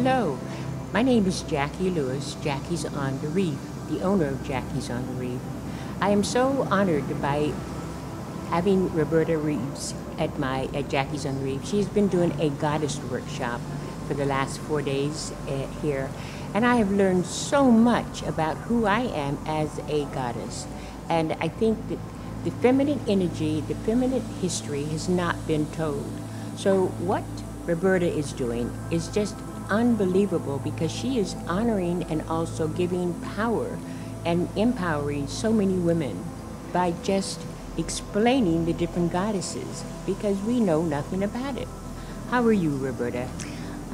Hello, my name is Jackie Lewis. Jackie's on the Reef, the owner of Jackie's on the Reef. I am so honored by having Roberta Reeves at Jackie's on the Reef. She's been doing a goddess workshop for the last 4 days here, and I have learned so much about who I am as a goddess. And I think that the feminine energy, the feminine history has not been told. So what Roberta is doing is just unbelievable, because she is honoring and also giving power and empowering so many women by just explaining the different goddesses, because we know nothing about it. How are you, Roberta?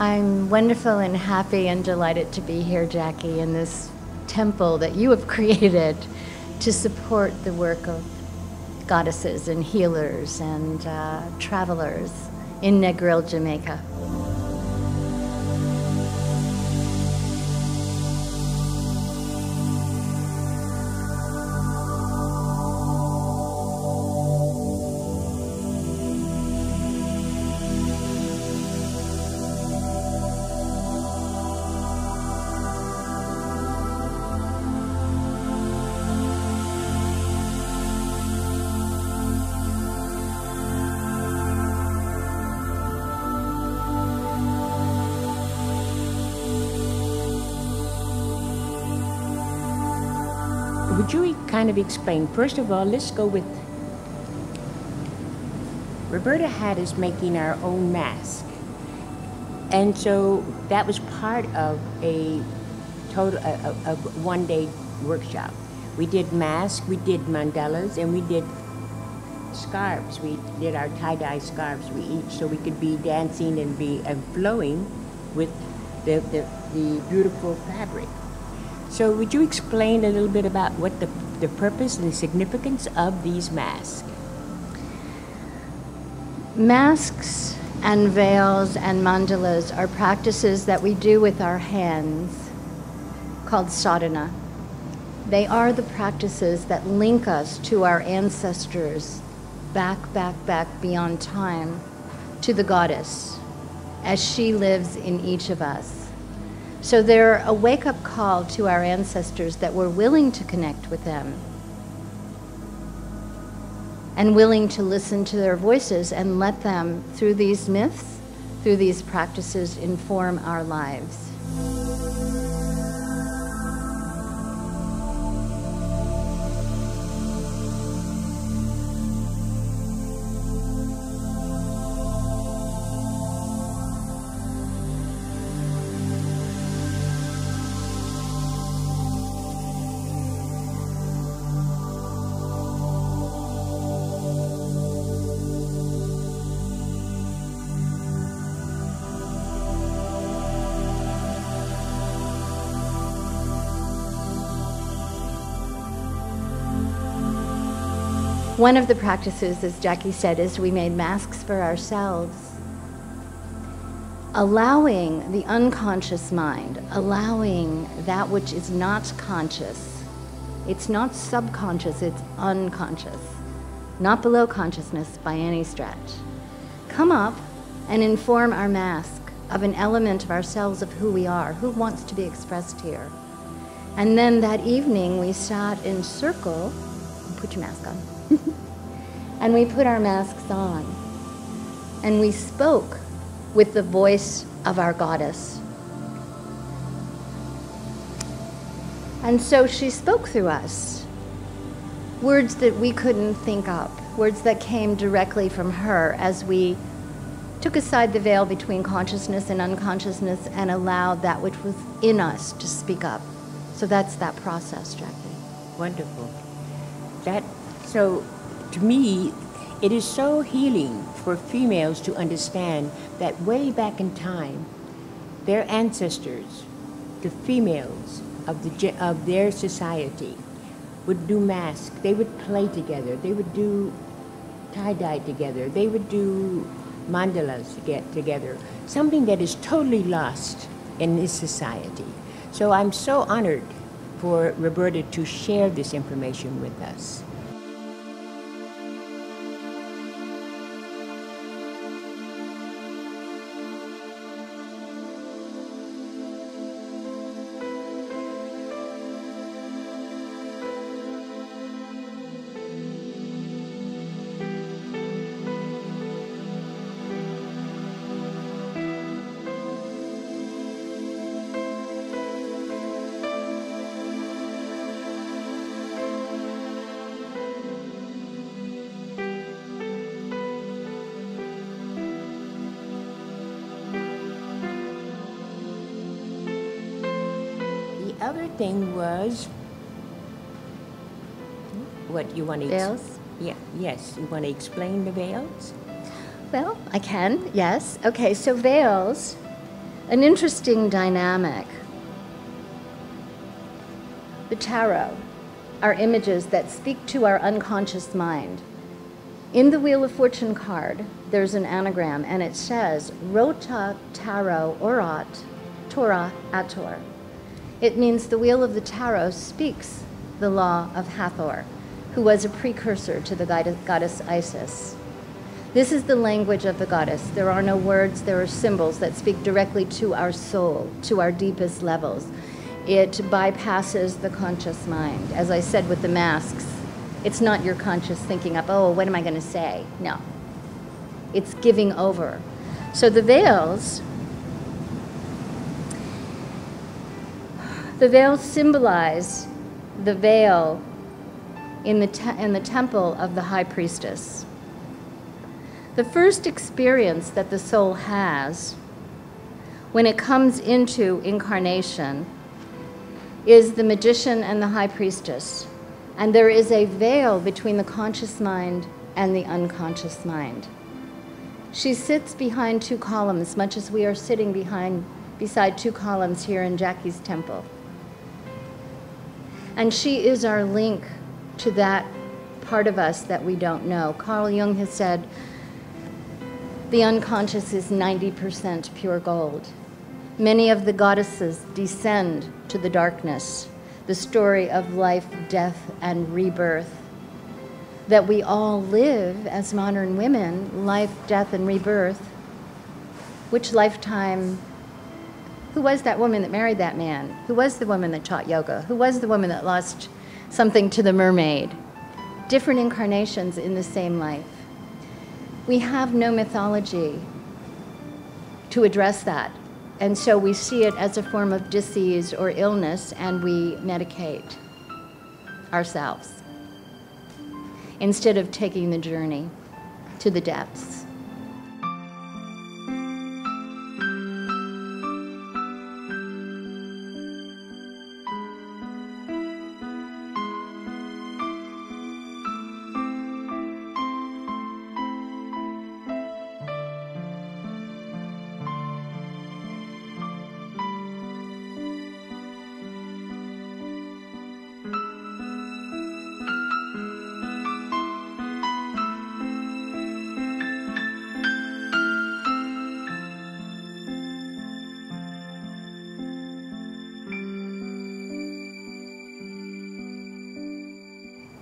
I'm wonderful and happy and delighted to be here, Jackie, in this temple that you have created to support the work of goddesses and healers and travelers in Negril, Jamaica. Would you kind of explain, first of all, let's go with, Roberta had us making our own mask. And so that was part of a total, a one-day workshop. We did masks, we did mandalas, and we did scarves. We did our tie-dye scarves, we each, so we could be dancing and be flowing with the beautiful fabric. So would you explain a little bit about what the purpose and the significance of these masks? Masks and veils and mandalas are practices that we do with our hands called sadhana. They are the practices that link us to our ancestors back beyond time, to the goddess as she lives in each of us. So they're a wake-up call to our ancestors that we're willing to connect with them and willing to listen to their voices and let them, through these myths, through these practices, inform our lives. One of the practices, as Jackie said, is we made masks for ourselves, allowing the unconscious mind, allowing that which is not conscious. It's not subconscious, it's unconscious, not below consciousness by any stretch. Come up and inform our mask of an element of ourselves, of who we are, who wants to be expressed here. And then that evening we sat in circle, put your mask on, and we put our masks on, and we spoke with the voice of our goddess. And so she spoke through us, words that we couldn't think up, words that came directly from her as we took aside the veil between consciousness and unconsciousness and allowed that which was in us to speak up. So that's that process, Jackie. Wonderful. So to me, it is so healing for females to understand that way back in time, their ancestors, the females of their society, would do masks. They would play together. They would do tie-dye together. They would do mandalas together. Something that is totally lost in this society. So I'm so honored for Roberta to share this information with us. other thing was, what you want to... Veils? Yeah, yes. You want to explain the veils? Well, I can, yes. Okay, so veils, an interesting dynamic. The tarot are images that speak to our unconscious mind. In the Wheel of Fortune card, there's an anagram, and it says, Rota Tarot Orat Torah Ator. It means the Wheel of the Tarot speaks the law of Hathor, who was a precursor to the goddess Isis. This is the language of the goddess. There are no words, there are symbols that speak directly to our soul, to our deepest levels. It bypasses the conscious mind. As I said with the masks, it's not your conscious thinking up, oh, what am I going to say? No. It's giving over. So the veils symbolize the veil in the temple of the high priestess. The first experience that the soul has when it comes into incarnation is the magician and the high priestess. And there is a veil between the conscious mind and the unconscious mind. She sits behind two columns, much as we are sitting beside two columns here in Jackie's temple. And she is our link to that part of us that we don't know. Carl Jung has said, the unconscious is 90% pure gold. Many of the goddesses descend to the darkness, the story of life, death, and rebirth. That we all live as modern women, life, death, and rebirth. Which lifetime? Who was that woman that married that man? Who was the woman that taught yoga? Who was the woman that lost something to the mermaid? Different incarnations in the same life. We have no mythology to address that. And so we see it as a form of disease or illness, and we medicate ourselves instead of taking the journey to the depths.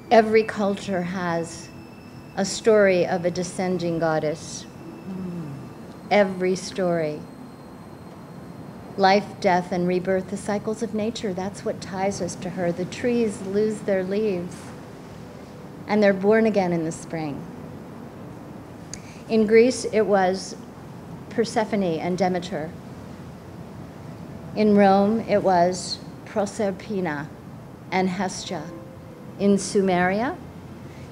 Every culture has a story of a descending goddess. Every story. Life, death, and rebirth, the cycles of nature, that's what ties us to her. The trees lose their leaves, and they're born again in the spring. In Greece, it was Persephone and Demeter. In Rome, it was Proserpina and Hestia. In Sumeria,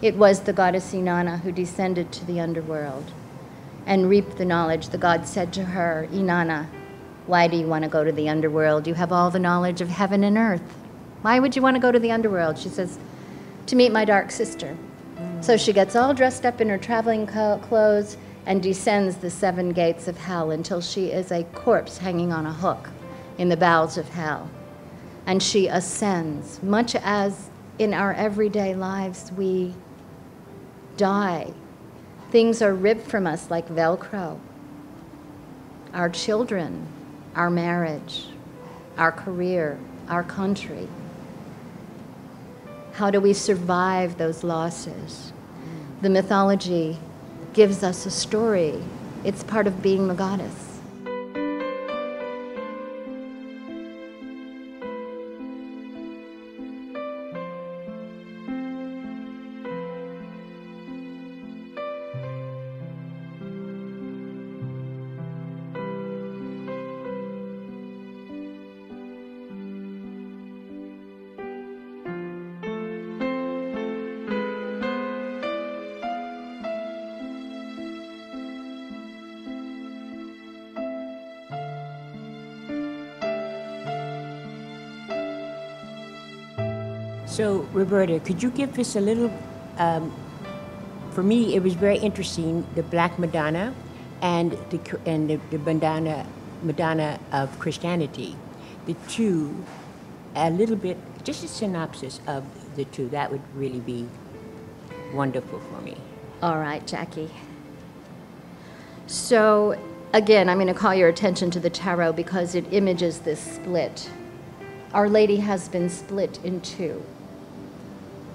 it was the goddess Inanna who descended to the underworld and reaped the knowledge. The god said to her, Inanna, why do you want to go to the underworld? You have all the knowledge of heaven and earth. Why would you want to go to the underworld? She says, to meet my dark sister. So she gets all dressed up in her traveling clothes and descends the 7 gates of hell until she is a corpse hanging on a hook in the bowels of hell. And she ascends, much as in our everyday lives we die. Things are ripped from us like Velcro. Our children, our marriage, our career, our country. How do we survive those losses? The mythology gives us a story. It's part of being the goddess. So, Roberta, could you give us a little? For me, it was very interesting, the Black Madonna and the Madonna of Christianity. The two, a little bit, just a synopsis of the two. That would really be wonderful for me. All right, Jackie. So, again, I'm going to call your attention to the tarot because it images this split. Our Lady has been split in two.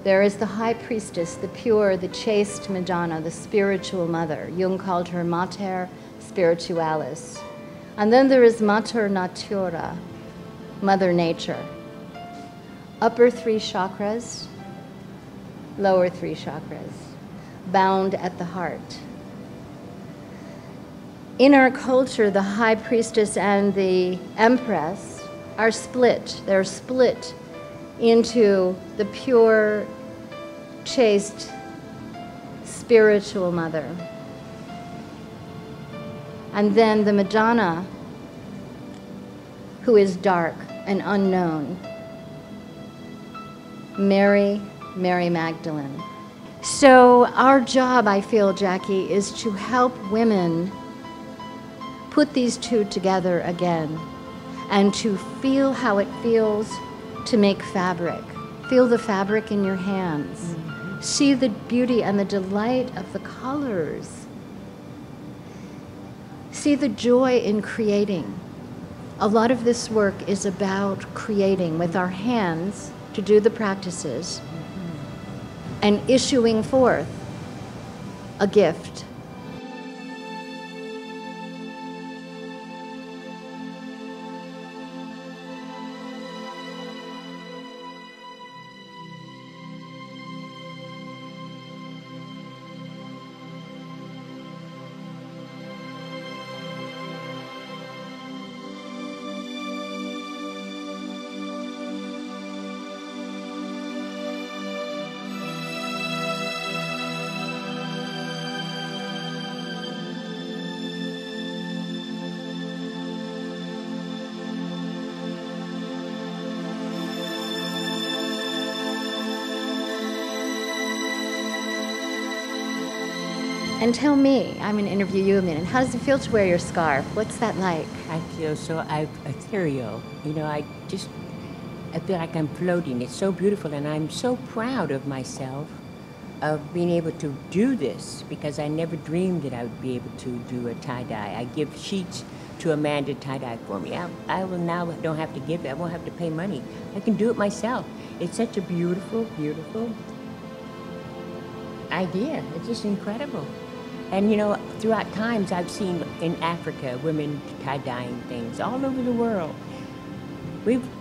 There is the high priestess, the pure, the chaste Madonna, the spiritual mother. Jung called her Mater Spiritualis. And then there is Mater Natura, Mother Nature. Upper three chakras, lower three chakras, bound at the heart. In our culture, the high priestess and the empress are split. They're split into the pure, chaste, spiritual mother. And then the Madonna, who is dark and unknown. Mary Magdalene. So our job, I feel, Jackie, is to help women put these two together again and to feel how it feels to make fabric. Feel the fabric in your hands. Mm-hmm. See the beauty and the delight of the colors. See the joy in creating. A lot of this work is about creating with our hands to do the practices and issuing forth a gift. And tell me, I'm going to interview you a minute, how does it feel to wear your scarf? What's that like? I feel so ethereal. You know, I feel like I'm floating. It's so beautiful, and I'm so proud of myself of being able to do this, because I never dreamed that I would be able to do a tie-dye. I give sheets to Amanda tie-dye for me. I will now don't have to give it. I won't have to pay money. I can do it myself. It's such a beautiful, beautiful idea. It's just incredible. And you know, throughout times I've seen in Africa women tie-dyeing things all over the world.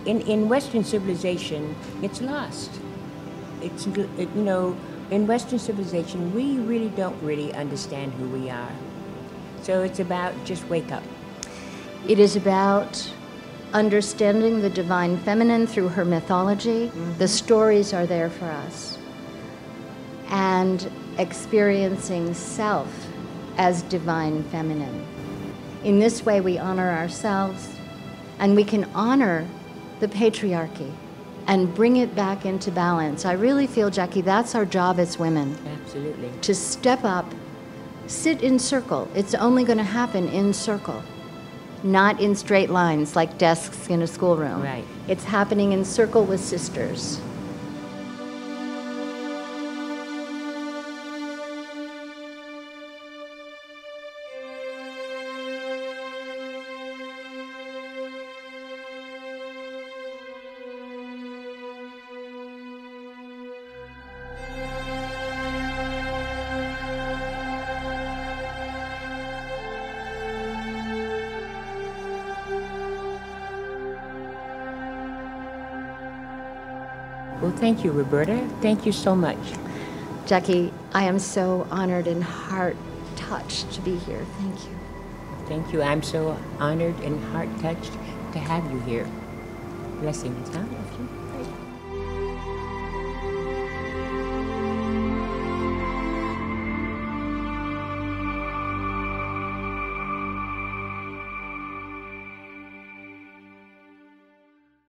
In Western civilization, it's lost. You know, in Western civilization, we really don't really understand who we are. So it's about just wake up. It is about understanding the divine feminine through her mythology. Mm-hmm. The stories are there for us. And experiencing self as divine feminine. In this way, we honor ourselves, and we can honor the patriarchy and bring it back into balance. I really feel, Jackie, that's our job as women. Absolutely. To step up, sit in circle. It's only going to happen in circle, not in straight lines like desks in a schoolroom. Right. It's happening in circle with sisters. Well, thank you, Roberta. Thank you so much. Jackie, I am so honored and heart-touched to be here. Thank you. Thank you. I'm so honored and heart-touched to have you here. Blessings, huh?